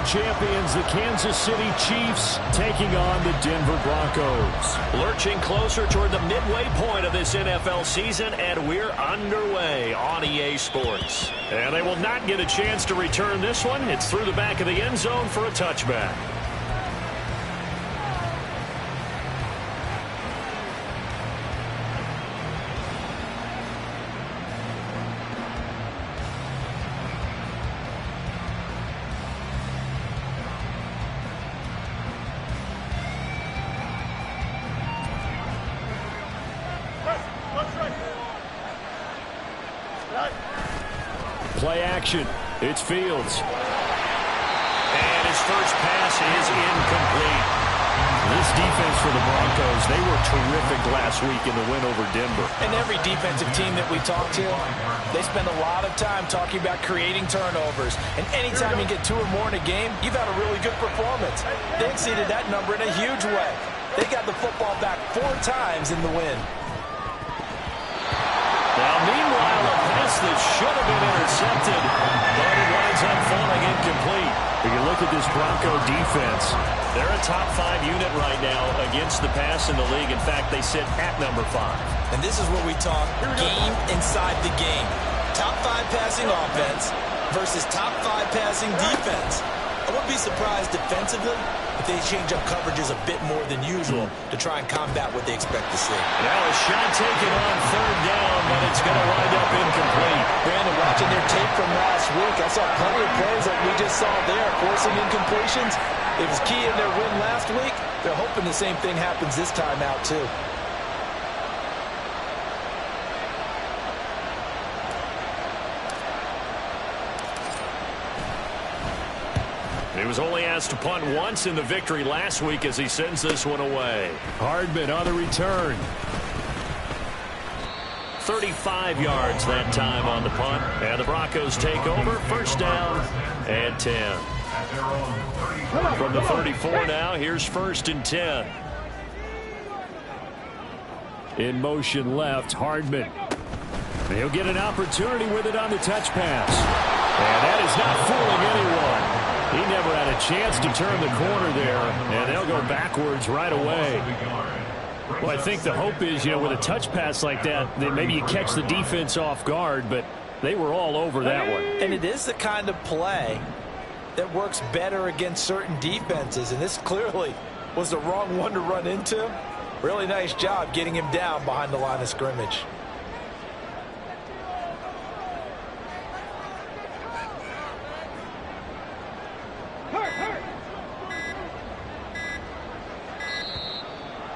World champions, the Kansas City Chiefs, taking on the Denver Broncos. Lurching closer toward the midway point of this NFL season, and we're underway on EA Sports. And they will not get a chance to return this one. It's through the back of the end zone for a touchback. Play action. It's Fields. And his first pass is incomplete. This defense for the Broncos, they were terrific last week in the win over Denver. And every defensive team that we talk to, they spend a lot of time talking about creating turnovers. And anytime you get 2 or more in a game, you've had a really good performance. They exceeded that number in a huge way. They got the football back 4 times in the win. Now, meanwhile, a pass that should have been intercepted, but it winds up falling incomplete. If you look at this Bronco defense, they're a top 5 unit right now against the pass in the league. In fact, they sit at number 5. And this is where we talk game inside the game. Top 5 passing offense versus top 5 passing defense. I wouldn't be surprised defensively if they change up coverages a bit more than usual to try and combat what they expect to see. Now a shot taken on 3rd down, but it's going to wind up incomplete. Brandon, watching their tape from last week, I saw plenty of plays like we just saw there, forcing incompletions. It was key in their win last week. They're hoping the same thing happens this time out, too. He was only asked to punt once in the victory last week as he sends this one away. Hardman on the return. 35 yards that time on the punt. And the Broncos take over. 1st down and 10. From the 34 now, here's 1st and 10. In motion left, Hardman. He'll get an opportunity with it on the touch pass. And that is not fooling anyone. He never had a chance to turn the corner there, and they'll go backwards right away. Well, I think the hope is, with a touch pass like that maybe you catch the defense off guard, but they were all over that one. And it is the kind of play that works better against certain defenses, and this clearly was the wrong one to run into. Really nice job getting him down behind the line of scrimmage.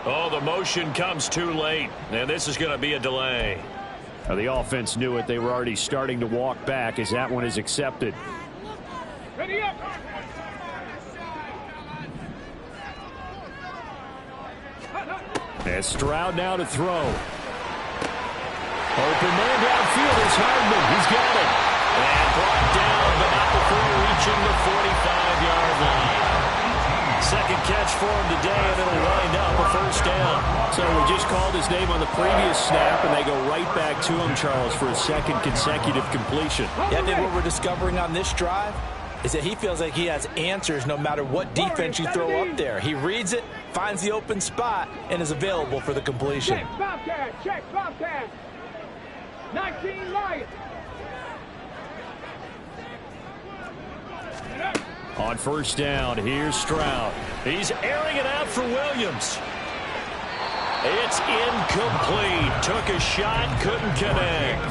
Oh, the motion comes too late, and this is going to be a delay. Now, the offense knew it. They were already starting to walk back as that one is accepted. Ready up. And Stroud now to throw. Open man downfield is Hardman. He's got it. And brought down, but not before reaching the 45-yard line. Second catch for him today, and it'll wind up a 1st down. So we just called his name on the previous snap, and they go right back to him, Charles, for a 2nd consecutive completion. Yeah, I think what we're discovering on this drive is that he feels like he has answers no matter what defense you throw up there. He reads it, finds the open spot, and is available for the completion. Check, Bobcat, check, Bobcat. 19 Lions. On 1st down, here's Stroud. He's airing it out for Williams. It's incomplete. Took a shot, couldn't connect.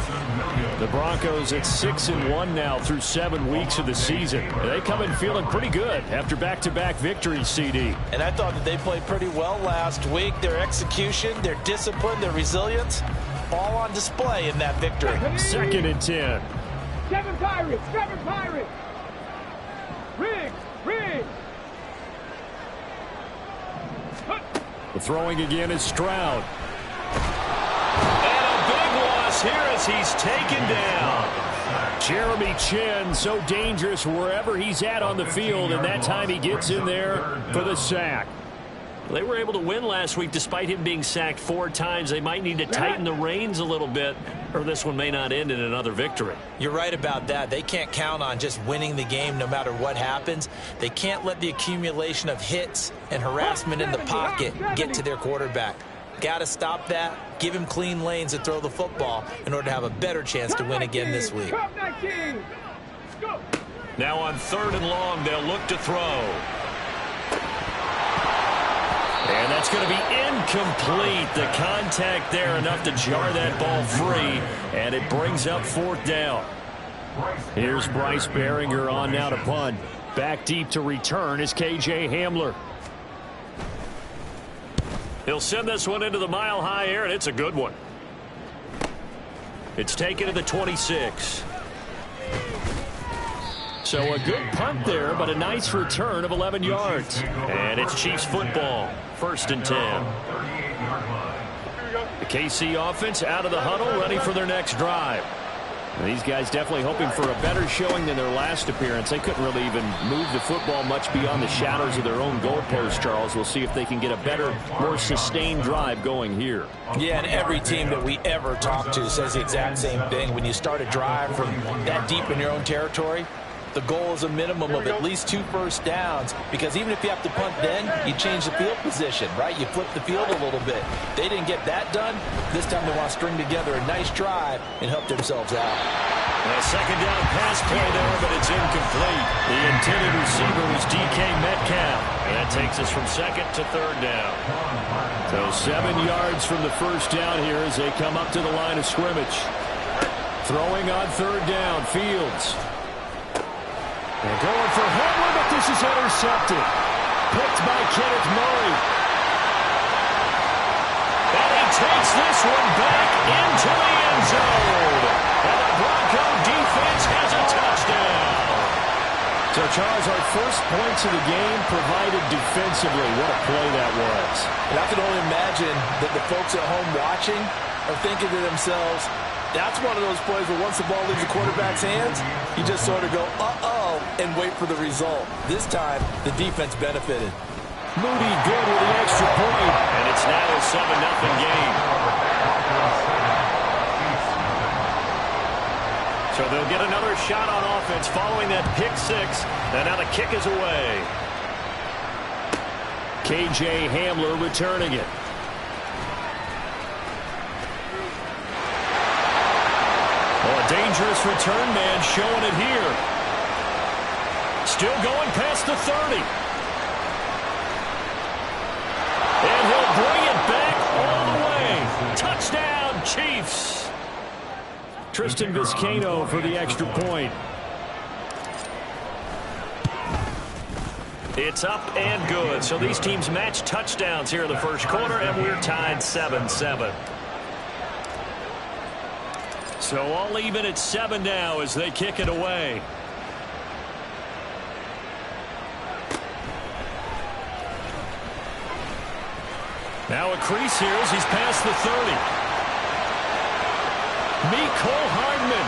The Broncos at 6-1 now through 7 weeks of the season. They come in feeling pretty good after back-to-back victories, CD. And I thought that they played pretty well last week. Their execution, their discipline, their resilience, all on display in that victory. 2nd and 10. 7 Pirates, 7 Pirates. Riggs, Riggs. The throwing again is Stroud. And a big loss here as he's taken down. Jeremy Chin, so dangerous wherever he's at on the field, and that time he gets in there for the sack. They were able to win last week despite him being sacked 4 times. They might need to tighten the reins a little bit or this one may not end in another victory. You're right about that. They can't count on just winning the game no matter what happens. They can't let the accumulation of hits and harassment in the pocket get to their quarterback. Got to stop that, give him clean lanes to throw the football in order to have a better chance to win again this week. Now on 3rd and long, they'll look to throw. And that's going to be incomplete. The contact there enough to jar that ball free, and it brings up 4th down. Here's Bryce Behringer on now to punt. Back deep to return is K.J. Hamler. He'll send this one into the mile-high air, and it's a good one. It's taken to the 26. So a good punt there, but a nice return of 11 yards. And it's Chiefs football, 1st and 10. The KC offense out of the huddle, ready for their next drive. And these guys definitely hoping for a better showing than their last appearance. They couldn't really even move the football much beyond the shadows of their own goalpost, Charles. We'll see if they can get a better, more sustained drive going here. Yeah, and every team that we ever talk to says the exact same thing. When you start a drive from that deep in your own territory, the goal is a minimum of at least 2 first downs, because even if you have to punt then, you change the field position, right? You flip the field a little bit. They didn't get that done. This time they want to string together a nice drive and help themselves out. A 2nd down pass play there, but it's incomplete. The intended receiver was DK Metcalf. And that takes us from 2nd to 3rd down. So 7 yards from the first down here as they come up to the line of scrimmage. Throwing on 3rd down, Fields. They're going for Hamler, but this is intercepted. Picked by Kenneth Murray. And he takes this one back into the end zone. And the Bronco defense has a touchdown. So, Charles, our first points of the game provided defensively. What a play that was. And I can only imagine that the folks at home watching are thinking to themselves, that's one of those plays where once the ball leaves the quarterback's hands, you just sort of go, uh-oh, and wait for the result. This time, the defense benefited. Moody good with the extra point. And it's now a 7-0 game. So they'll get another shot on offense following that pick 6. And now the kick is away. K.J. Hamler returning it. Oh, a dangerous return man showing it here. Still going past the 30. And he'll bring it back all the way. Touchdown, Chiefs. Tristan Vizcaino for the extra point. It's up and good. So these teams match touchdowns here in the first quarter, and we're tied 7-7. So all even at 7 now as they kick it away. Now a crease here as he's past the 30. Mecole Hardman.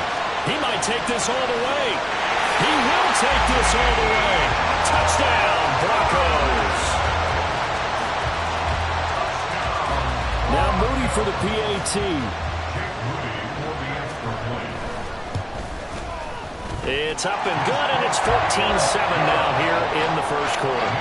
He might take this all the way. He will take this all the way. Touchdown, Broncos. Now Moody for the PAT. It's up and good, and it's 14-7 now here in the first quarter.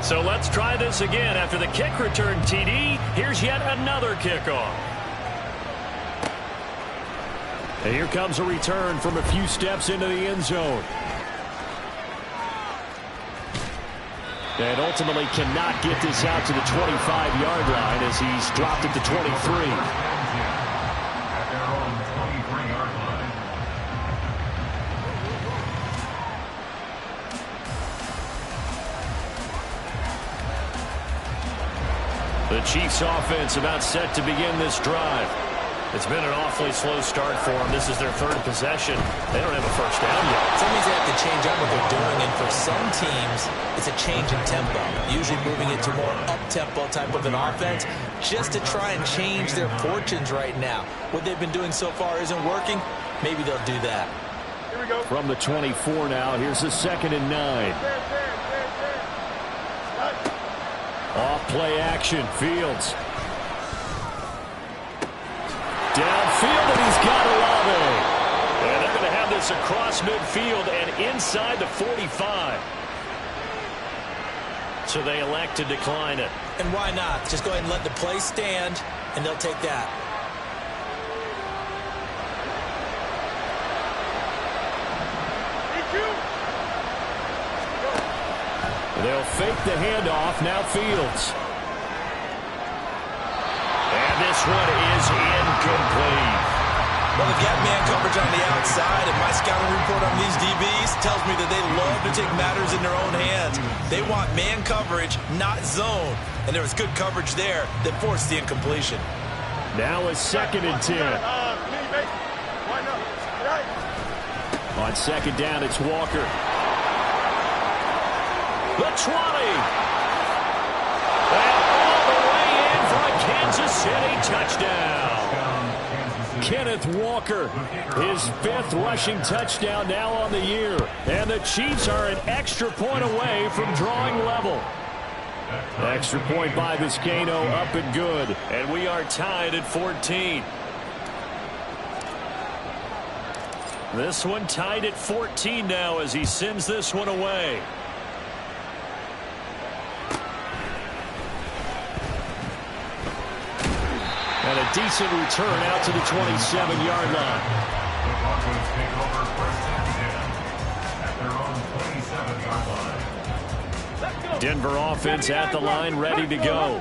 So let's try this again. After the kick return TD, here's yet another kickoff. And here comes a return from a few steps into the end zone. And ultimately cannot get this out to the 25-yard line as he's dropped it to 23. The Chiefs offense about set to begin this drive. It's been an awfully slow start for them. This is their third possession. They don't have a first down yet. Some means they have to change up what they're doing, and for some teams, it's a change in tempo. Usually moving into more up-tempo type of an offense just to try and change their fortunes right now. What they've been doing so far isn't working. Maybe they'll do that. Here we go. From the 24 now, here's a 2nd and 9. Off play action, Fields. Downfield, and he's got Olave. And they're going to have this across midfield and inside the 45. So they elect to decline it. And why not? Just go ahead and let the play stand, and they'll take that. They'll fake the handoff. Now Fields. And this one is incomplete. Well, they've got man coverage on the outside, and my scouting report on these DBs tells me that they love to take matters in their own hands. They want man coverage, not zone. And there was good coverage there that forced the incompletion. Now a 2nd and 10. On 2nd down, it's Walker. The 20. And all the way in for a Kansas City touchdown. Kenneth Walker, his 5th rushing touchdown now on the year. And the Chiefs are an extra point away from drawing level. Extra point by Vizcaino, up and good. And we are tied at 14. This one tied at 14 now as he sends this one away. And a decent return out to the 27-yard line. Denver offense at the line, ready to go.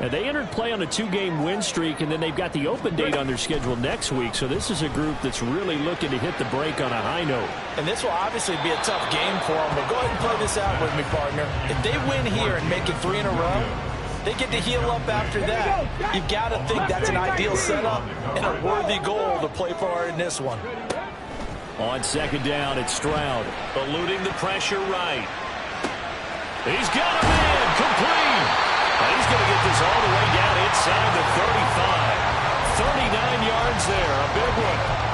And they entered play on a 2-game win streak, and then they've got the open date on their schedule next week. So this is a group that's really looking to hit the break on a high note. And this will obviously be a tough game for them, but go ahead and play this out with me, partner. If they win here and make it 3 in a row, they get to heal up after that. You've got to think that's an ideal setup and a worthy goal to play for in this one. On 2nd down, it's Stroud. Eluding the pressure right. He's got a man complete. And he's going to get this all the way down inside the 35. 39 yards there, a big one.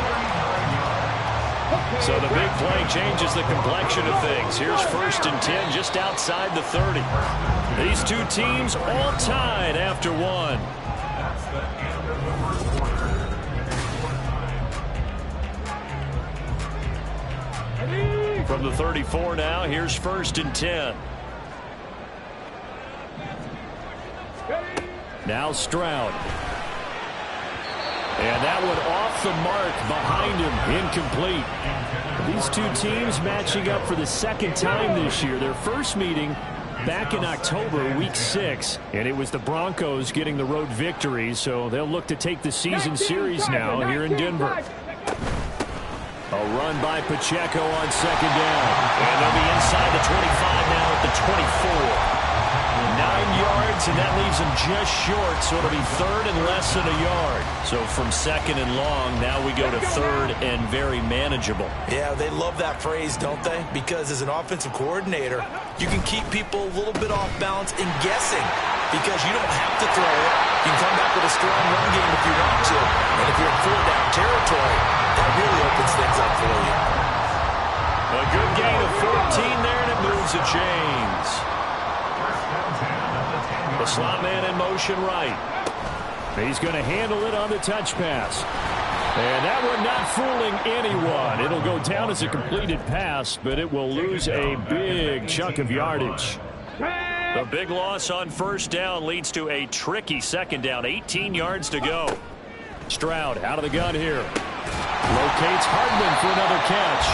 So the big play changes the complexion of things. Here's 1st and 10 just outside the 30. These two teams all tied after one. From the 34 now, here's 1st and 10. Now Stroud. And that one off the mark behind him, incomplete. These two teams matching up for the 2nd time this year. Their first meeting back in October, week 6, and it was the Broncos getting the road victory, so they'll look to take the season series now here in Denver. A run by Pacheco on 2nd down. And they'll be inside the 25 now at the 24. 9 yards, and that leaves them just short, so it'll be 3rd and less than a yard. So from 2nd and long, now we go to 3rd and very manageable. Yeah, they love that phrase, don't they? Because as an offensive coordinator, you can keep people a little bit off balance and guessing because you don't have to throw it. You can come back with a strong run game if you want to. And if you're in 4-down territory, that really opens things up for you. A good gain of 14 there, and it moves the chains. The slot man in motion right. He's going to handle it on the touch pass. And that one not fooling anyone. It'll go down as a completed pass, but it will lose a big chunk of yardage. The big loss on 1st down leads to a tricky 2nd down. 18 yards to go. Stroud out of the gun here. Locates Hardman for another catch.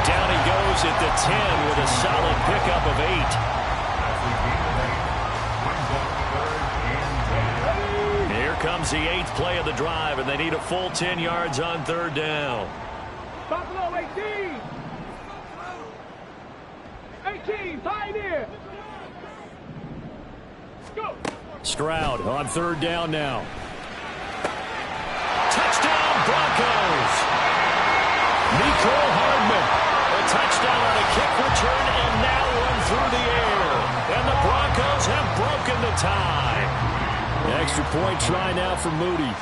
Down he goes at the 10 with a solid pickup of 8. Comes the 8th play of the drive, and they need a full 10 yards on 3rd down. Buffalo 18. 18, pioneer. Go. Stroud on third down now. Touchdown, Broncos. Mecole Hardman. A touchdown on a kick return and now run through the air. And the Broncos have broken the tie. Extra point try now for Moody.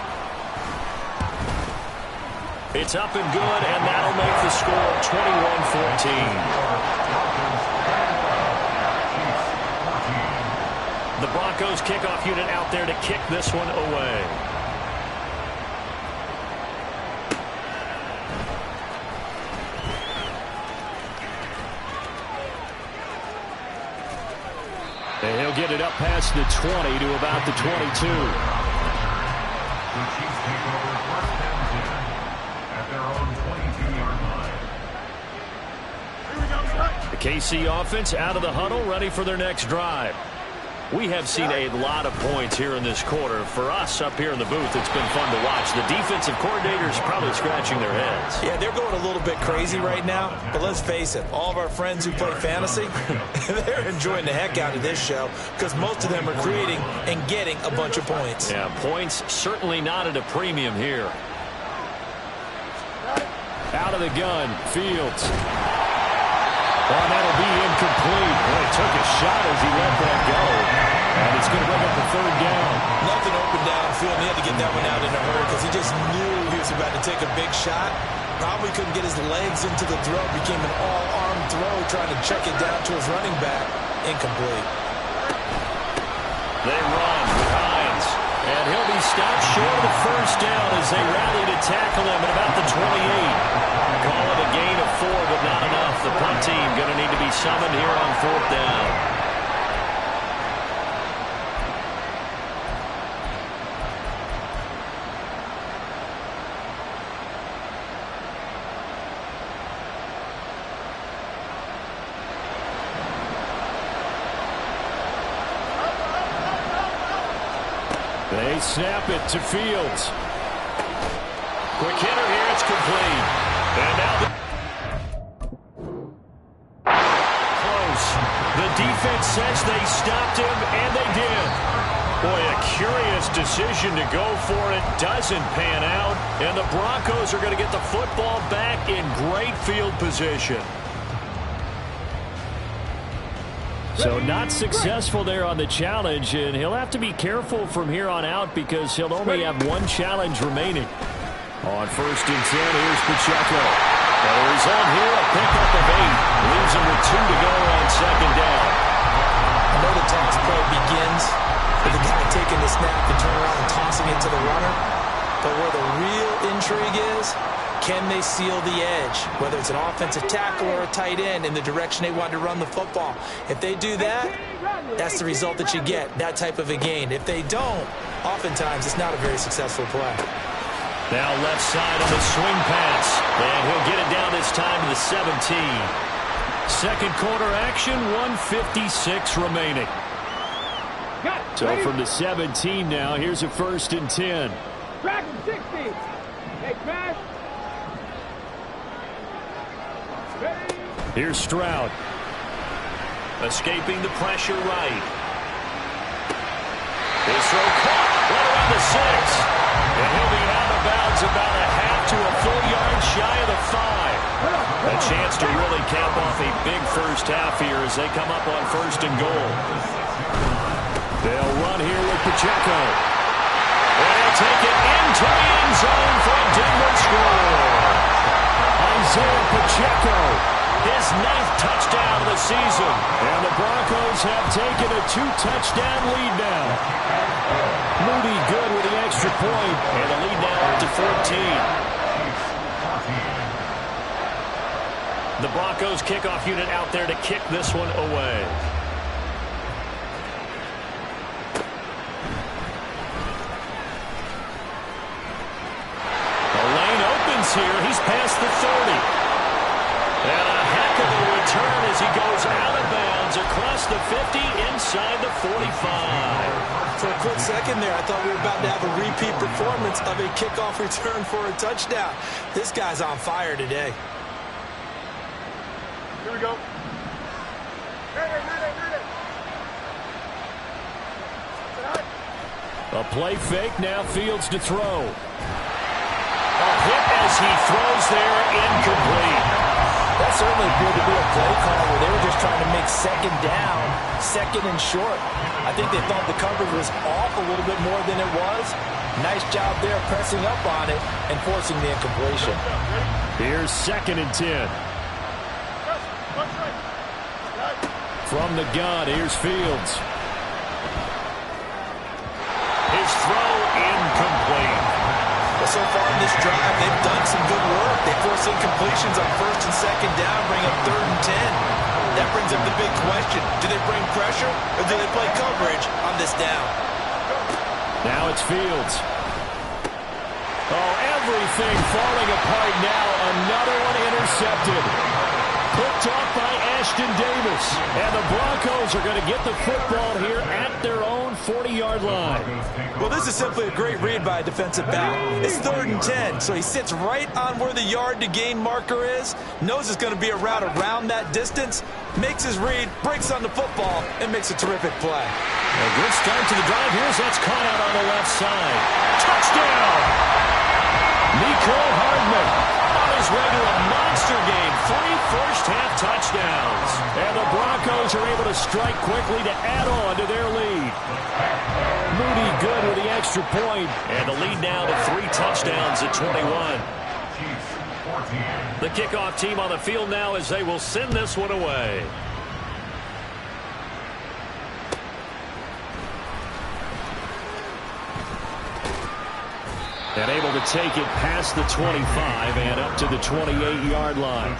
It's up and good, and that'll make the score 21-14. The Broncos kickoff unit out there to kick this one away. And he'll get it up past the 20 to about the 22. The KC offense out of the huddle, ready for their next drive. We have seen a lot of points here in this quarter. For us up here in the booth, it's been fun to watch. The defensive coordinators probably scratching their heads. Yeah, they're going a little bit crazy right now. But let's face it, all of our friends who play fantasy, they're enjoying the heck out of this show because most of them are creating and getting a bunch of points. Yeah, points certainly not at a premium here. Out of the gun, Fields. Oh, that'll be incomplete. Well, he took a shot as he let that go. And it's going to bring up the third down. Nothing open downfield. He had to get that one out in a hurry because he just knew he was about to take a big shot. Probably couldn't get his legs into the throw. Became an all-arm throw trying to check it down to his running back. Incomplete. They run with Hines. And he'll be stopped short of the first down as they rally to tackle him at about the 28. Call it a gain of 4, but not enough. The punt team going to need to be summoned here on fourth down. They snap it to Fields. Quick hitter here. It's complete. And now close. The defense says they stopped him, and they did. Boy, a curious decision to go for it. Doesn't pan out. And the Broncos are going to get the football back in great field position. So not successful there on the challenge, and he'll have to be careful from here on out because he'll only have one challenge remaining. On 1st and 10, here's Pacheco. The result here, a pickup of 8. Leaves him with 2 to go on second down. I know the toss play begins with the guy taking the snap and turning around and tossing it to the runner. But where the real intrigue is, can they seal the edge, whether it's an offensive tackle or a tight end, in the direction they want to run the football? If they do that, that's the result that you get, that type of a gain. If they don't, oftentimes it's not a very successful play. Now left side on the swing pass. And he'll get it down this time to the 17. Second quarter action, 1:56 remaining. So from the 17 now, here's a 1st and 10. Track him, 60. Hey, Crash. Here's Stroud. Escaping the pressure right. His throw caught right around the 6. And he'll be out of bounds about a half to a full yard shy of the 5. A chance to really cap off a big first half here as they come up on 1st and goal. They'll run here with Pacheco. And he'll take it into the end zone for a Denver score. Isaiah Pacheco. His 9th touchdown of the season. And the Broncos have taken a 2-touchdown lead now. Moody good with the extra point. And the lead now up to 14. The Broncos kickoff unit out there to kick this one away. The lane opens here. He's past the 30. And a heck of a return as he goes out of bounds across the 50 inside the 45. For a quick second there, I thought we were about to have a repeat performance of a kickoff return for a touchdown. This guy's on fire today. Here we go. Ready. A play fake, now Fields to throw. A hit as he throws there, incomplete. That certainly appeared to be a play call where they were just trying to make second down, second and short. I think they thought the coverage was off a little bit more than it was. Nice job there pressing up on it and forcing the incompletion. Here's 2nd and 10. From the gun, here's Fields. His throw incomplete. Well, so far in this drive, they've done some good work. They force incompletions on 1st and 2nd down, bring up 3rd and 10. That brings up the big question. Do they bring pressure or do they play coverage on this down? Now it's Fields. Oh, everything falling apart now. Another one intercepted. Picked off by Ashton Davis. And the Broncos are going to get the football here at their own 40-yard line. Well, this is simply a great read by a defensive back. It's 3rd and 10, so he sits right on where the yard-to-gain marker is, knows it's going to be a route around that distance, makes his read, breaks on the football, and makes a terrific play. A good start to the drive. Here's that's caught out on the left side. Touchdown! Nico Hardman on his way to a monster game. 3 first-half touchdowns. And the Broncos are able to strike quickly to add on to their lead. Moody good with the extra point. And the lead now to 3 touchdowns at 21. The kickoff team on the field now as they will send this one away. And able to take it past the 25 and up to the 28-yard line.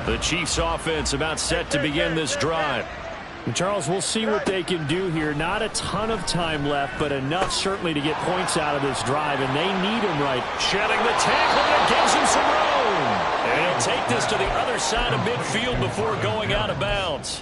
The Chiefs offense about set to begin this drive. And Charles, we'll see what they can do here. Not a ton of time left, but enough certainly to get points out of this drive, and they need them right. Shedding the tackle, and it gives him some room. And he'll take this to the other side of midfield before going out of bounds.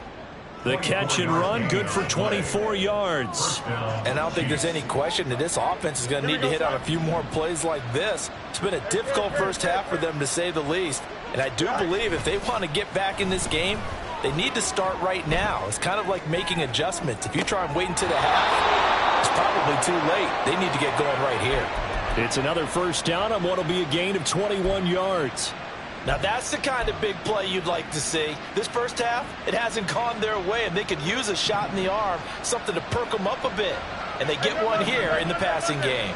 The catch and run, good for 24 yards. And I don't think there's any question that this offense is going to need to hit on a few more plays like this. It's been a difficult first half for them, to say the least. And I do believe if they want to get back in this game, they need to start right now. It's kind of like making adjustments. If you try and wait until the half, it's probably too late. They need to get going right here. It's another first down on what will be a gain of 21 yards. Now that's the kind of big play you'd like to see. This first half, it hasn't gone their way, and they could use a shot in the arm, something to perk them up a bit. And they get one here in the passing game.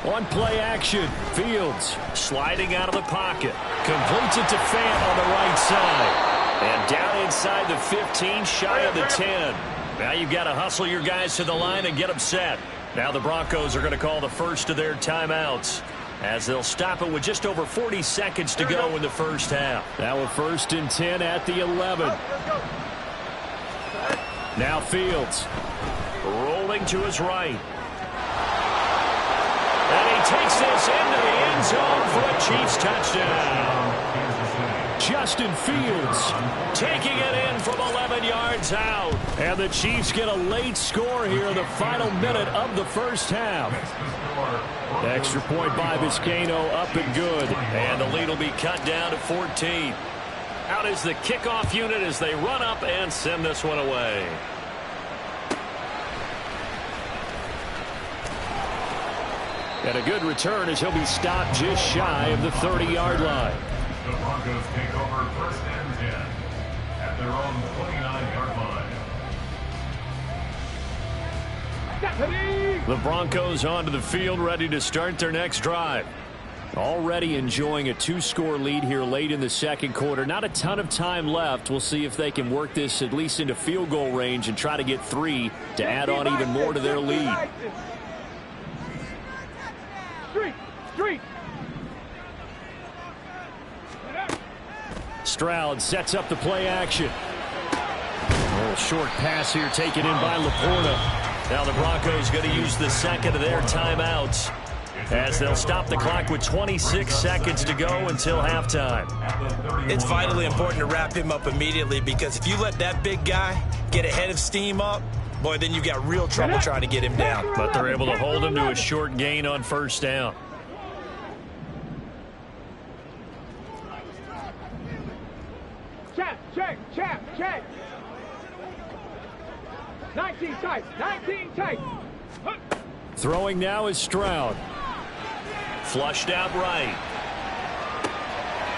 On play action, Fields sliding out of the pocket. Completes it to Fant on the right side. And down inside the 15, shy of the 10. Now you've got to hustle your guys to the line and get them set. Now the Broncos are going to call the first of their timeouts, as they'll stop it with just over 40 seconds to go in the first half. Now a 1st and 10 at the 11. Now Fields rolling to his right. And he takes this into the end zone for a Chiefs touchdown. Justin Fields taking it in from 11 yards out. And the Chiefs get a late score here in the final minute of the first half. Extra point by Vizcaino, up and good. And the lead will be cut down to 14. Out is the kickoff unit as they run up and send this one away. And a good return as he'll be stopped just shy of the 30-yard line. The Broncos take over 1st and 10 at their own 29-yard line. The Broncos onto the field, ready to start their next drive. Already enjoying a 2-score lead here late in the second quarter. Not a ton of time left. We'll see if they can work this at least into field goal range and try to get 3 to add on even more to their lead. Stroud sets up the play action. A little short pass here taken in by Laporta. Now the Broncos going to use the second of their timeouts, as they'll stop the clock with 26 seconds to go until halftime. It's vitally important to wrap him up immediately, because if you let that big guy get ahead of steam up, boy, then you've got real trouble trying to get him down. But they're able to hold him to a short gain on first down. Check. 19 tight. 19 tight. Throwing now is Stroud. Flushed out right.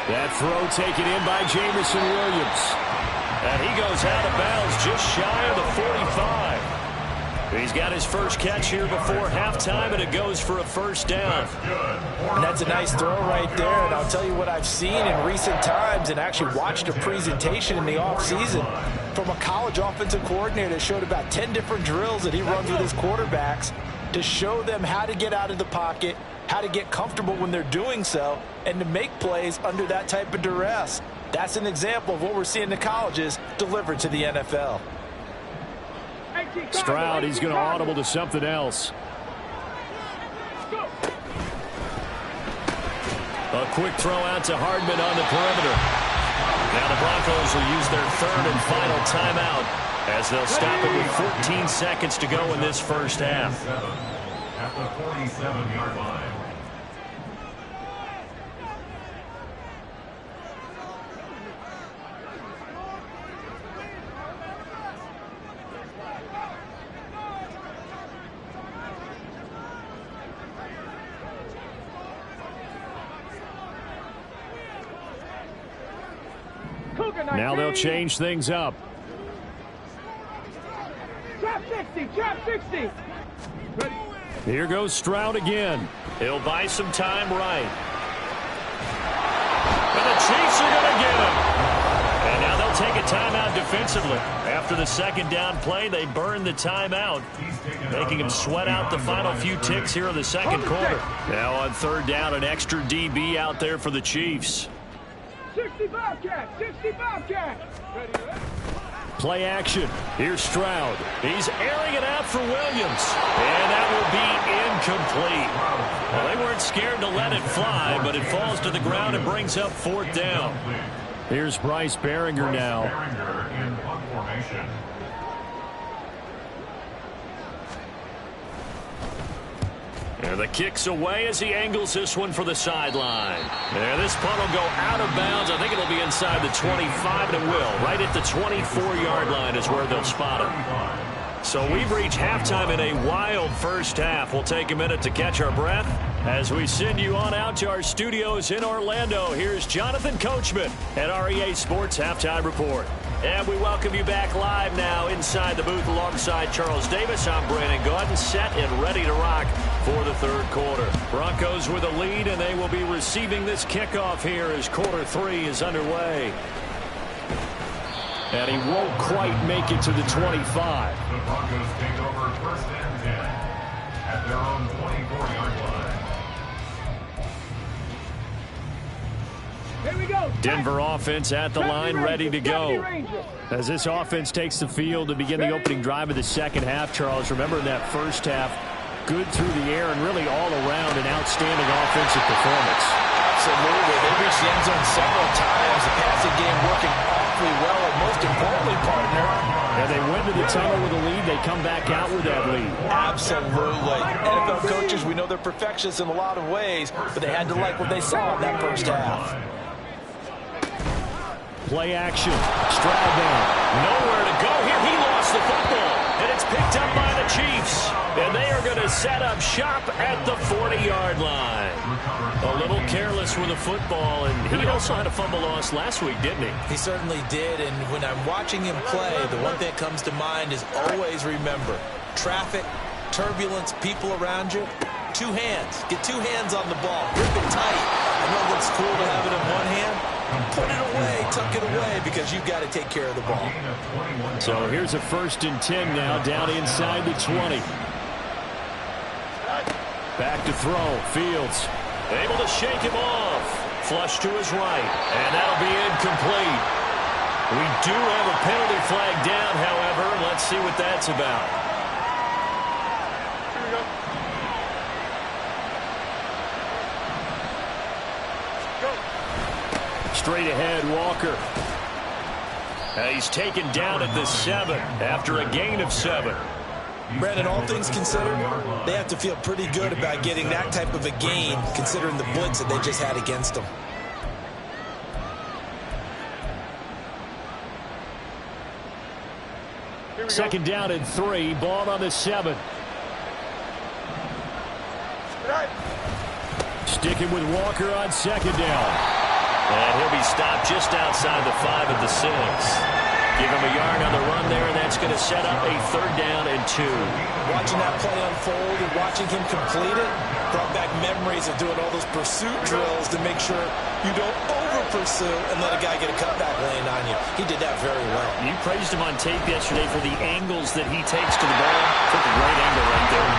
That throw taken in by Jamison Williams. And he goes out of bounds just shy of the 45. He's got his first catch here before halftime, and it goes for a first down. And that's a nice throw right there. And I'll tell you what I've seen in recent times and actually watched a presentation in the offseason from a college offensive coordinator that showed about 10 different drills that he runs with his quarterbacks to show them how to get out of the pocket, how to get comfortable when they're doing so, and to make plays under that type of duress. That's an example of what we're seeing in the colleges delivered to the NFL. Stroud, he's going to audible to something else. A quick throw out to Hardman on the perimeter. Now the Broncos will use their third and final timeout as they'll stop it with 14 seconds to go in this first half. At the 47-yard line. Now they'll change things up. Trap 60. Trap 60. Here goes Stroud again. He'll buy some time right. And the Chiefs are going to get him. And now they'll take a timeout defensively. After the second down play, they burn the timeout, making him sweat out the final few ticks here in the second quarter. Now on third down, an extra DB out there for the Chiefs. 65 cat. 65 cat. Play action. Here's Stroud. He's airing it out for Williams. And that will be incomplete. Well, they weren't scared to let it fly, but it falls to the ground and brings up fourth down. Here's Bryce Behringer now. Behringer in punt formation. And the kick's away as he angles this one for the sideline. And this punt will go out of bounds. I think it'll be inside the 25, and it will. Right at the 24-yard line is where they'll spot it. So we've reached halftime in a wild first half. We'll take a minute to catch our breath as we send you on out to our studios in Orlando. Here's Jonathan Coachman at REA Sports Halftime Report. And we welcome you back live now inside the booth alongside Charles Davis. I'm Brandon Gaudin, set and ready to rock for the third quarter. Broncos with a lead, and they will be receiving this kickoff here as quarter three is underway. And he won't quite make it to the 25. The Broncos take over first and 10 at their own 24-yard line. Here we go. Denver offense at the line, ready to go. As this offense takes the field to begin the opening drive of the second half, Charles, remember in that first half, good through the air and really all around an outstanding offensive performance. Absolutely. They reached the end zone several times. The passing game working awfully well, and most importantly, partner. And they went to the tunnel with a lead. They come back out with that lead. Absolutely. NFL coaches, we know they're perfectionists in a lot of ways, but they had to like what they saw in that first half. Play action. Stroud down. Nowhere to go here. He lost the football, and it's picked up by the Chiefs. And they are going to set up shop at the 40-yard line. A little careless with the football, and he also had a fumble loss last week, didn't he? He certainly did, and when I'm watching him play, the one thing that comes to mind is always remember, traffic, turbulence, people around you, two hands. Get two hands on the ball. Grip it tight. I know it looks cool to have it in one hand. Put it away, tuck it away, because you've got to take care of the ball. So here's a 1st and 10 now, down inside the 20. Back to throw. Fields. Able to shake him off. Flush to his right. And that'll be incomplete. We do have a penalty flag down, however. Let's see what that's about. Straight ahead, Walker. He's taken down at the 7 after a gain of 7. Brandon, all things considered, they have to feel pretty good about getting that type of a gain, considering the blitz that they just had against them. Second down and 3. Ball on the 7. Sticking with Walker on second down. And he'll be stopped just outside the 5 at the 6. Give him a yard on the run there, and that's going to set up a 3rd down and 2. Watching that play unfold and watching him complete it brought back memories of doing all those pursuit drills to make sure you don't over-pursue and let a guy get a cutback lane on you. He did that very well. You praised him on tape yesterday for the angles that he takes to the ball. Took a great angle right there.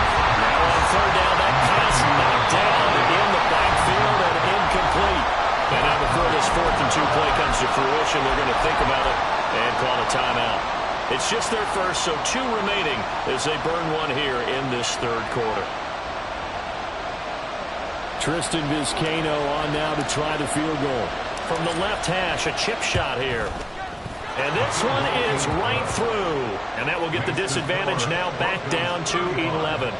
Now on 3rd down, that pass knocked down in the backfield and incomplete. And now before this 4th and 2 play comes to fruition, they're going to think about it and call a timeout. It's just their first, so 2 remaining as they burn one here in this 3rd quarter. Tristan Vizcaino on now to try the field goal. From the left hash, a chip shot here. And this one is right through. And that will get the disadvantage now back down to 11.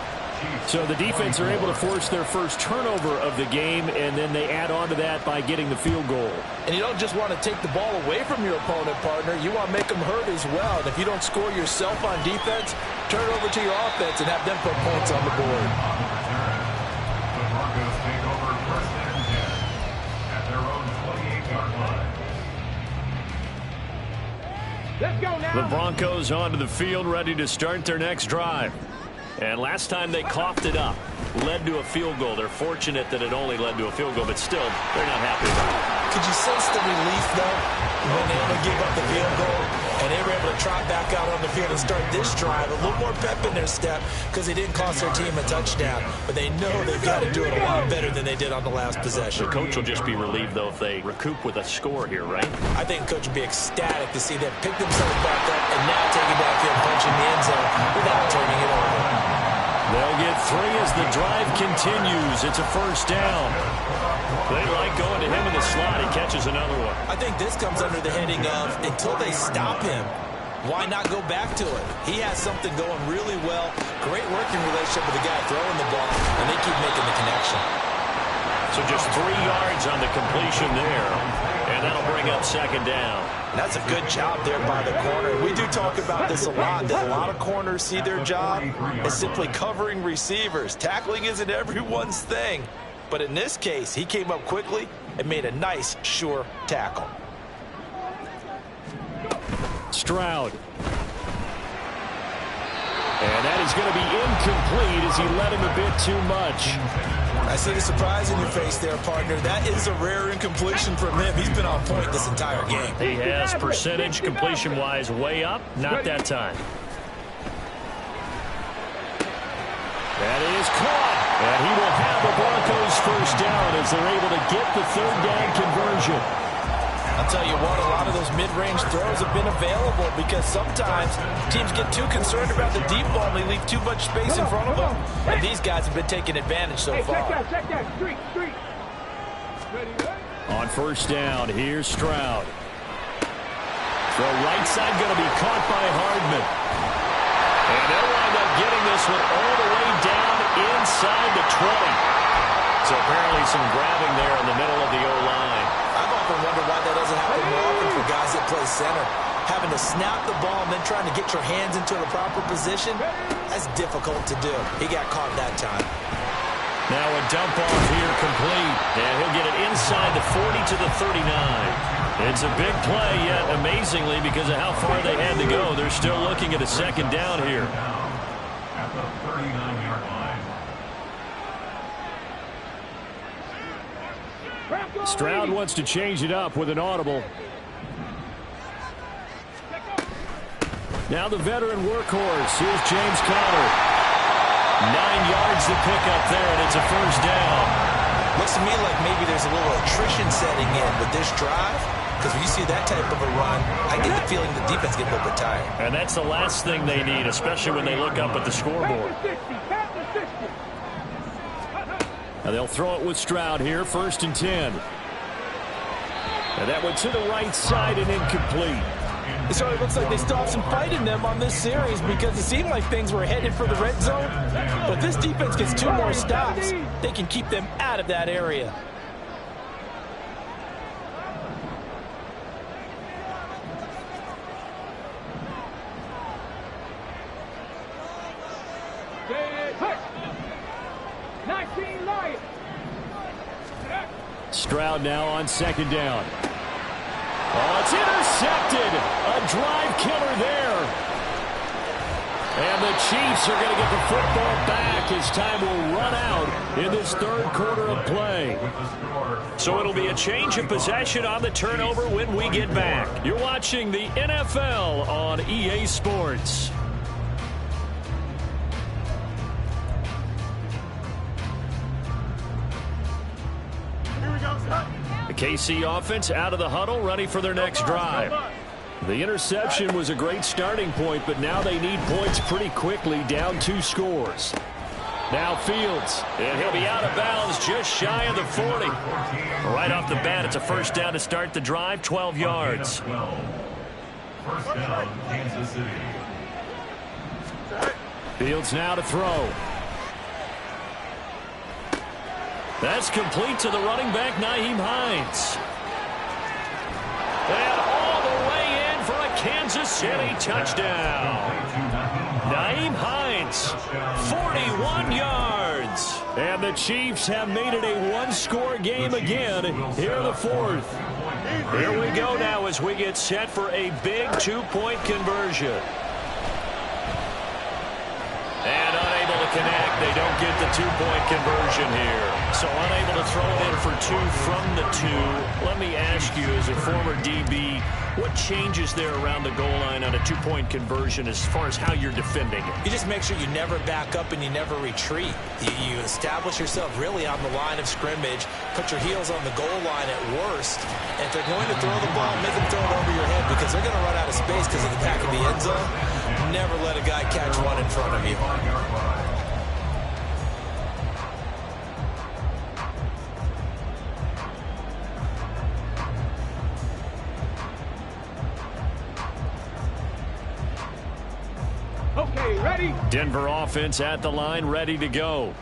So the defense are able to force their first turnover of the game, and then they add on to that by getting the field goal. And you don't just want to take the ball away from your opponent, partner. You want to make them hurt as well. And if you don't score yourself on defense, turn it over to your offense and have them put points on the board. The Broncos take over 1st and 10 at their own 28-yard line. Let's go now. The Broncos onto the field, ready to start their next drive. And last time they coughed it up, led to a field goal. They're fortunate that it only led to a field goal, but still, they're not happy about it. Could you sense the relief, though, when they only gave up the field goal and they were able to trot back out on the field and start this drive? A little more pep in their step because they didn't cost their team a touchdown. But they know they've got to do it a lot better than they did on the last possession. The coach will just be relieved, though, if they recoup with a score here, right? I think the coach would be ecstatic to see them pick themselves back up and now take it downfield, punching the end zone without turning it over. They'll get 3 as the drive continues. It's a 1st down. They like going to him in the slot. He catches another one. I think this comes under the heading of until they stop him, why not go back to it? He has something going really well. Great working relationship with the guy throwing the ball, and they keep making the connection. So just 3 yards on the completion there, and that'll bring up 2nd down. And that's a good job there by the corner. We do talk about this a lot, that a lot of corners see their job as simply covering receivers. Tackling isn't everyone's thing. But in this case, he came up quickly and made a nice, sure tackle. Stroud. And that is going to be incomplete as he led him a bit too much. I see the surprise in your face there, partner. That is a rare incompletion from him. He's been on point this entire game. He has percentage completion-wise way up. Not that time. That is caught. And he will have the Broncos 1st down as they're able to get the 3rd down conversion. I'll tell you what, a lot of those mid-range throws have been available because sometimes teams get too concerned about the deep ball and they leave too much space in front of them. And these guys have been taking advantage so far. Check that. Street. On 1st down, here's Stroud. Throw right side going to be caught by Hardman. And they'll wind up getting this one all the way down inside the 20. So apparently some grabbing there in the middle of the O-line. I've often wondered why that doesn't happen more often for guys that play center. Having to snap the ball and then trying to get your hands into the proper position, that's difficult to do. He got caught that time. Now a dump off here complete. And he'll get it inside the 40 to the 39. It's a big play, yet amazingly, because of how far they had to go, they're still looking at a 2nd down here. At the 39-yard line. Stroud wants to change it up with an audible. Now the veteran workhorse. Here's James Conner. 9 yards to pick up there, and it's a 1st down. Looks to me like maybe there's a little attrition setting in with this drive, because when you see that type of a run, I get the feeling the defense gets a little bit tired. And that's the last thing they need, especially when they look up at the scoreboard. Now they'll throw it with Stroud here, 1st and 10. And that one to the right side and incomplete. It certainly looks like they still have some fight in them on this series because it seemed like things were headed for the red zone. But if this defense gets 2 more stops, they can keep them out of that area. Stroud now on second down. Oh, it's intercepted. A drive killer there. And the Chiefs are going to get the football back as time will run out in this third quarter of play. So it'll be a change of possession on the turnover when we get back. You're watching the NFL on EA Sports. The KC offense out of the huddle, ready for their next drive. The interception was a great starting point, but now they need points pretty quickly, down 2 scores. Now Fields, and he'll be out of bounds just shy of the 40. Right off the bat, it's a first down to start the drive, 12 yards. First down, Kansas City. Fields now to throw. That's complete to the running back, Nyheim Hines. And all the way in for a Kansas City touchdown. Nyheim Hines, 41 yards. And the Chiefs have made it a one-score game again here in the fourth. Here we go now as we get set for a big two-point conversion. And unable to connect. They don't get the two-point conversion here. So unable to throw it in for 2 from the 2. Let me ask you, as a former DB, what changes there around the goal line on a two-point conversion as far as how you're defending it? You just make sure you never back up and you never retreat. You establish yourself really on the line of scrimmage, put your heels on the goal line at worst. And if they're going to throw the ball, make them throw it over your head because they're going to run out of space because of the back of the end zone. Never let a guy catch one in front of you. Okay, ready? Denver offense at the line, ready to go.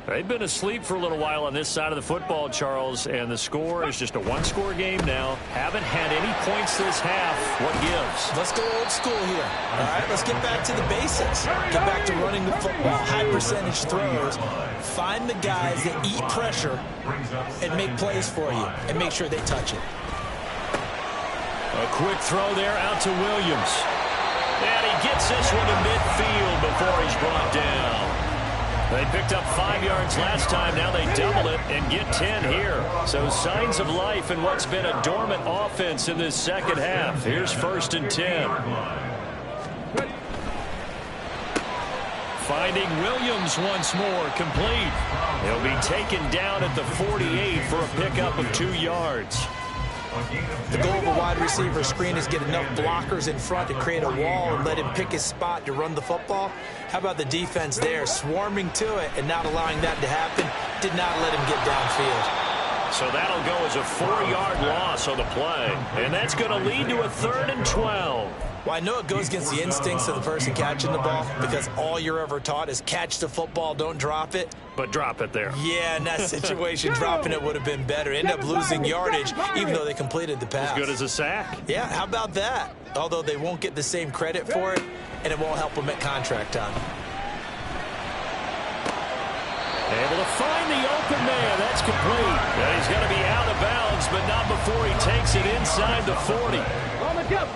They've been asleep for a little while on this side of the football, Charles, and the score is just a one-score game now. Haven't had any points this half. What gives? Let's go old school here. All right, let's get back to the basics. Get back to running the football, high percentage throws. Find the guys that eat pressure and make plays for you and make sure they touch it. A quick throw there out to Williams. And he gets this one to midfield before he's brought down. They picked up 5 yards last time. Now they double it and get 10 here. So signs of life in what's been a dormant offense in this second half. Here's 1st and 10. Finding Williams once more, complete. He'll be taken down at the 48 for a pickup of 2 yards. The goal of a wide receiver screen is get enough blockers in front to create a wall and let him pick his spot to run the football. How about the defense there, swarming to it and not allowing that to happen? Did not let him get downfield. So that'll go as a 4-yard loss on the play. And that's going to lead to a 3rd and 12. Well, I know it goes against the instincts of the person catching the ball because all you're ever taught is catch the football, don't drop it. But drop it there. Yeah, in that situation, dropping it would have been better. End up losing yardage, even though they completed the pass. As good as a sack. Yeah, how about that? Although they won't get the same credit for it, and it won't help them at contract time. Able to find the open man. That's complete. And he's going to be out of bounds, but not before he takes it inside the 40. On the jump.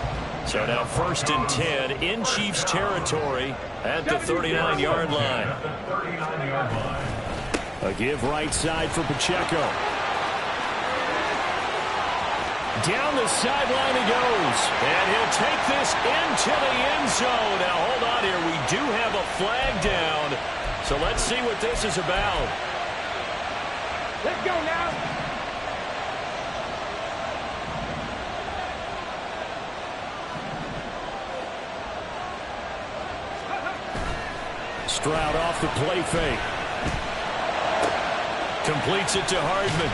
So now 1st and 10 in Chiefs territory at the 39-yard line. A give right side for Pacheco. Down the sideline he goes. And he'll take this into the end zone. Now hold on here. We do have a flag down. So let's see what this is about. Let's go now. Stroud off the play fake. Completes it to Hardman.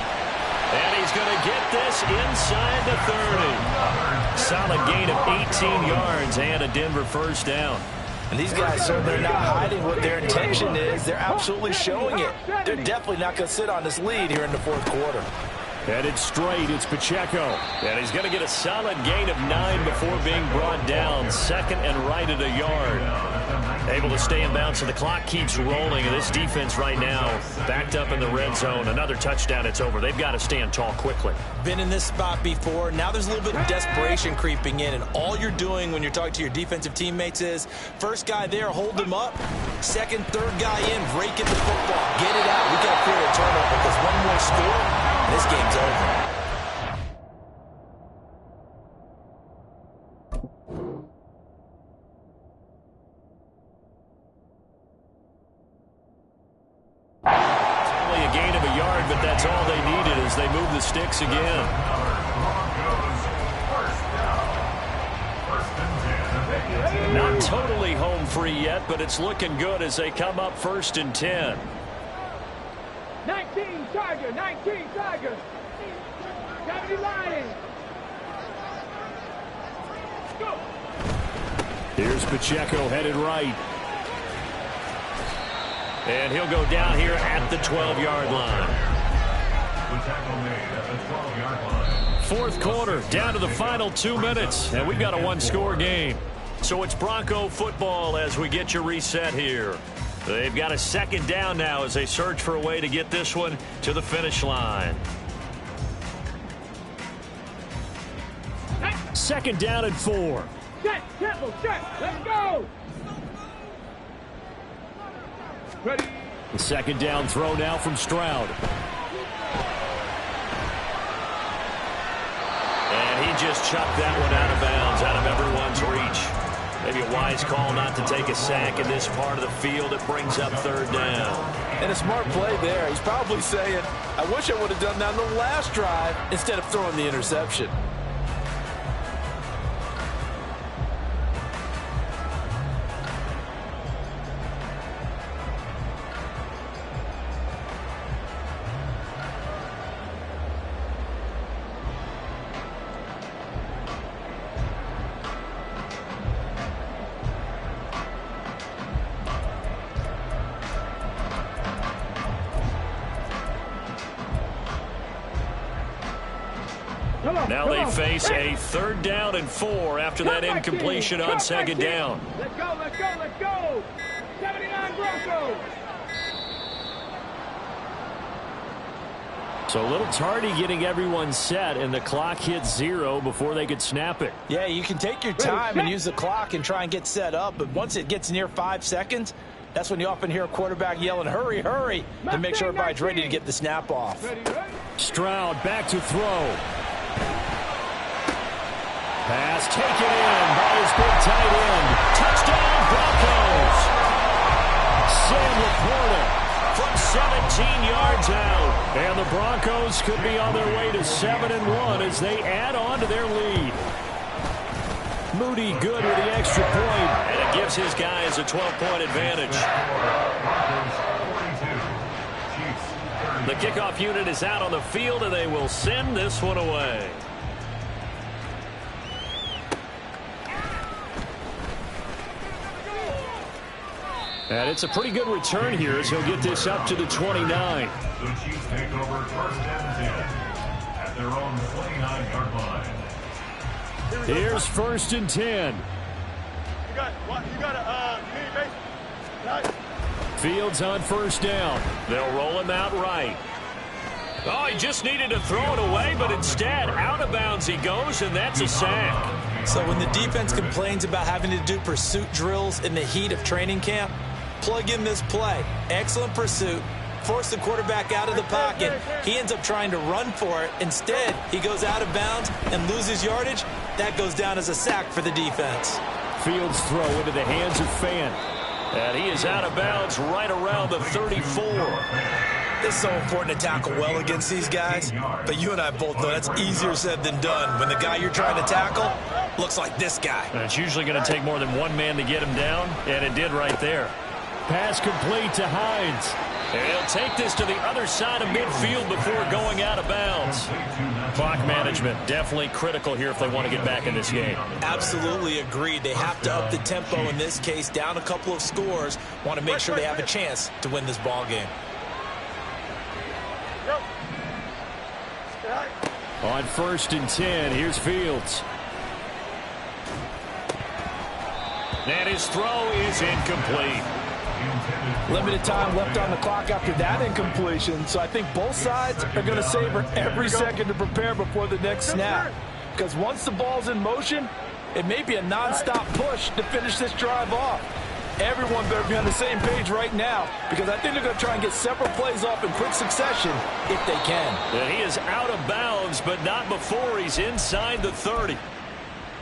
And he's going to get this inside the 30. Solid gain of 18 yards and a Denver first down. And these guys, sir, they're not hiding what their intention is. They're absolutely showing it. They're definitely not going to sit on this lead here in the fourth quarter. Headed straight, it's Pacheco. And he's going to get a solid gain of 9 before being brought down. 2nd and right at a yard. Able to stay in bounds, so the clock keeps rolling. And this defense right now, backed up in the red zone. Another touchdown, it's over. They've got to stand tall quickly. Been in this spot before. Now there's a little bit of desperation creeping in, and all you're doing when you're talking to your defensive teammates is, first guy there, hold him up. Second, third guy in, rake at the football. Get it out. We got to create a turnover because one more score, and this game's over. But that's all they needed as they move the sticks again. Not totally home free yet, but it's looking good as they come up 1st and 10. 19 Tiger, 19 Tiger. 70 Lions. Go. Here's Pacheco headed right. And he'll go down here at the 12-yard line. The tackle made at the 12-yard line. Fourth quarter, down to the final 2 minutes, and we've got a one-score game. So it's Bronco football as we get your reset here. They've got a second down now as they search for a way to get this one to the finish line. Second down and 4. Set, tempo, set, let's go. Ready. The second down throw now from Stroud. And he just chucked that one out of bounds, out of everyone's reach. Maybe a wise call not to take a sack in this part of the field. It brings up third down. And a smart play there. He's probably saying, I wish I would have done that on the last drive instead of throwing the interception. Now they face a third down and 4 after that incompletion on second down. Let's go, let's go, let's go. 79 Broncos. So a little tardy getting everyone set, and the clock hit 0 before they could snap it. Yeah, you can take your time and use the clock and try and get set up, but once it gets near 5 seconds, that's when you often hear a quarterback yelling, hurry, hurry, to make sure everybody's ready to get the snap off. Stroud back to throw. Pass taken in by his big tight end. Touchdown, Broncos. Sam Laporta from 17 yards out. And the Broncos could be on their way to 7-1 as they add on to their lead. Moody good with the extra point. And it gives his guys a 12-point advantage. The kickoff unit is out on the field, and they will send this one away. And it's a pretty good return here as he'll get this up to the 29. The Chiefs take over 1st and 10 at their own 29-yard line. Here's 1st and 10. Fields on 1st down. They'll roll him out right. Oh, he just needed to throw it away, but instead, out of bounds he goes, and that's a sack. So when the defense complains about having to do pursuit drills in the heat of training camp, plug in this play. Excellent pursuit. Force the quarterback out of the pocket. He ends up trying to run for it. Instead, he goes out of bounds and loses yardage. That goes down as a sack for the defense. Fields throw into the hands of Fan. And he is out of bounds right around the 34. It's so important to tackle well against these guys, but you and I both know that's easier said than done when the guy you're trying to tackle looks like this guy. And it's usually going to take more than one man to get him down, and it did right there. Pass complete to Hines. And he'll take this to the other side of midfield before going out of bounds. Clock management definitely critical here if they want to get back in this game. Absolutely agreed. They have to up the tempo in this case, down a couple of scores. Want to make sure they have a chance to win this ball game. On 1st and 10, here's Fields. And his throw is incomplete. Limited time left on the clock after that incompletion, so I think both sides are going to savor every second to prepare before the next snap. Because once the ball's in motion, it may be a nonstop push to finish this drive off. Everyone better be on the same page right now, because I think they're going to try and get several plays off in quick succession if they can. And he is out of bounds, but not before he's inside the 30.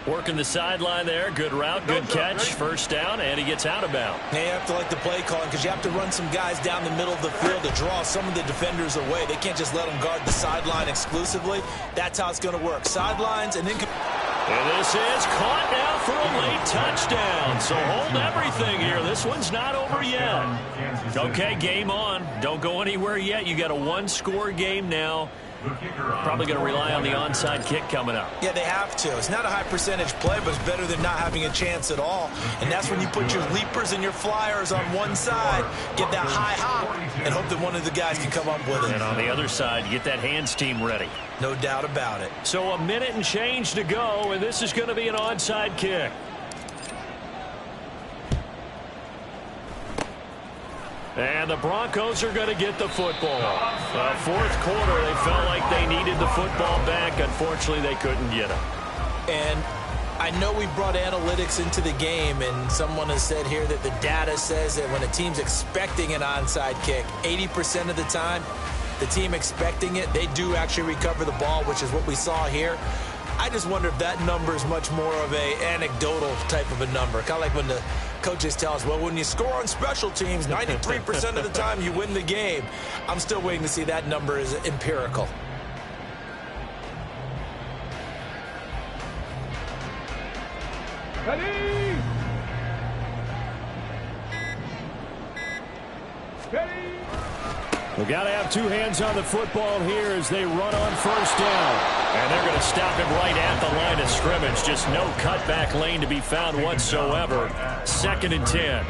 Working the sideline there. Good route, good catch. First down, and he gets out of bounds. Now you have to like the play calling because you have to run some guys down the middle of the field to draw some of the defenders away. They can't just let them guard the sideline exclusively. That's how it's going to work. Sidelines and then... And this is caught now for a late touchdown. So hold everything here. This one's not over yet. Okay, game on. Don't go anywhere yet. You got a one-score game now. Probably going to rely on the onside kick coming up. Yeah, they have to. It's not a high percentage play, but it's better than not having a chance at all. And that's when you put your leapers and your flyers on one side, get that high hop, and hope that one of the guys can come up with it. And on the other side, get that hands team ready. No doubt about it. So a minute and change to go, and this is going to be an onside kick. And the Broncos are going to get the football. Fourth quarter, they felt like they needed the football back. Unfortunately, they couldn't get it. And I know we brought analytics into the game, and someone has said here that the data says that when a team's expecting an onside kick, 80% of the time, the team expecting it, they do actually recover the ball, which is what we saw here. I just wonder if that number is much more of a anecdotal type of a number. Kind of like when the coaches tell us, well, when you score on special teams, 93% of the time you win the game. I'm still waiting to see that number is empirical. Ready? Ready? We've got to have two hands on the football here as they run on first down. And they're going to stop him right at the line of scrimmage. Just no cutback lane to be found whatsoever. 2nd and 10.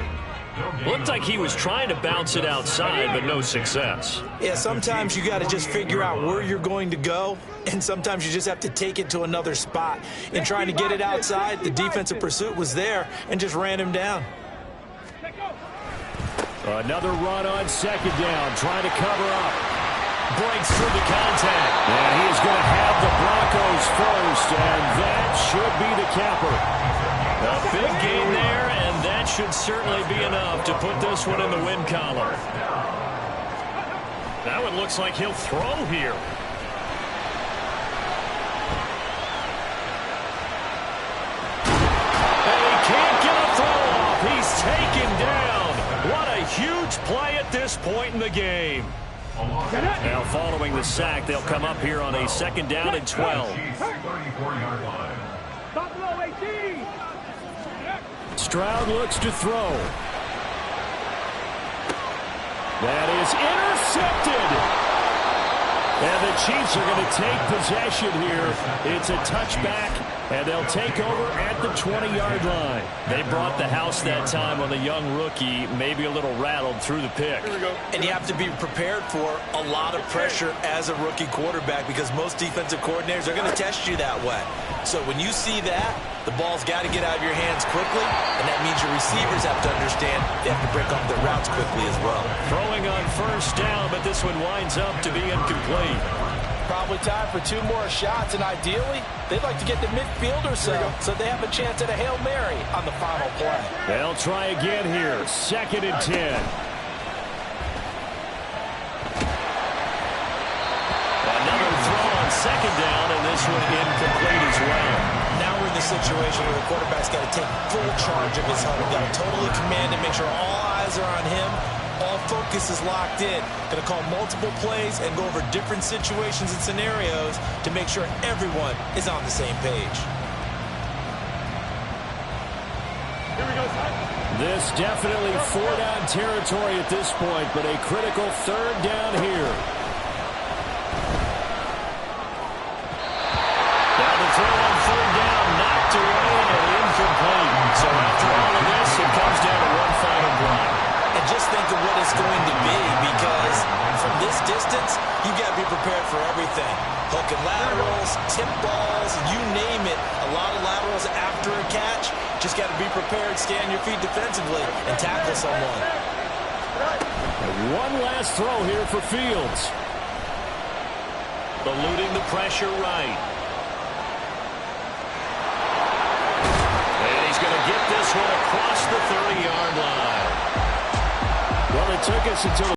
Looked like he was trying to bounce it outside, but no success. Yeah, sometimes you got to just figure out where you're going to go, and sometimes you just have to take it to another spot. In trying to get it outside, the defensive pursuit was there and just ran him down. Another run on 2nd down, trying to cover up. Breaks through the contact. And he is going to have the Broncos first, and that should be the capper. A big gain there, and that should certainly be enough to put this one in the win column. Now it looks like he'll throw here. And he can't get a throw off. He's taken down. What a huge play at this point in the game. Now following the sack, they'll come up here on a 2nd down and 12. Buffalo 18. Stroud looks to throw. That is intercepted. And the Chiefs are going to take possession here. It's a touchback, and they'll take over at the 20-yard line. They brought the house that time on the young rookie, maybe a little rattled through the pick. And you have to be prepared for a lot of pressure as a rookie quarterback because most defensive coordinators are going to test you that way. So when you see that, the ball's got to get out of your hands quickly, and that means your receivers have to understand they have to break off their routes quickly as well. Throwing on first down, but this one winds up to be incomplete. Probably time for 2 more shots, and ideally, they'd like to get to midfield or so they have a chance at a Hail Mary on the final play. They'll try again here. 2nd and 10. Another throw on 2nd down, and this one incomplete as well. Now we're in the situation where the quarterback's got to take full charge of his huddle. Got to totally command and make sure all eyes are on him. All focus is locked in. Going to call multiple plays and go over different situations and scenarios to make sure everyone is on the same page. Here we go, son. This definitely 4-down territory at this point, but a critical 3rd down here. Now the throw on 3rd down, knocked away and incomplete. So after all of this, it comes down to one final drive. And just think of what it's going to be because from this distance, you've got to be prepared for everything. Hook and laterals, tip balls, you name it. A lot of laterals after a catch. Just got to be prepared, stay on your feet defensively, and tackle someone. And one last throw here for Fields. Eluding the pressure right. And he's going to get this one across the 30-yard line. Well, it took us until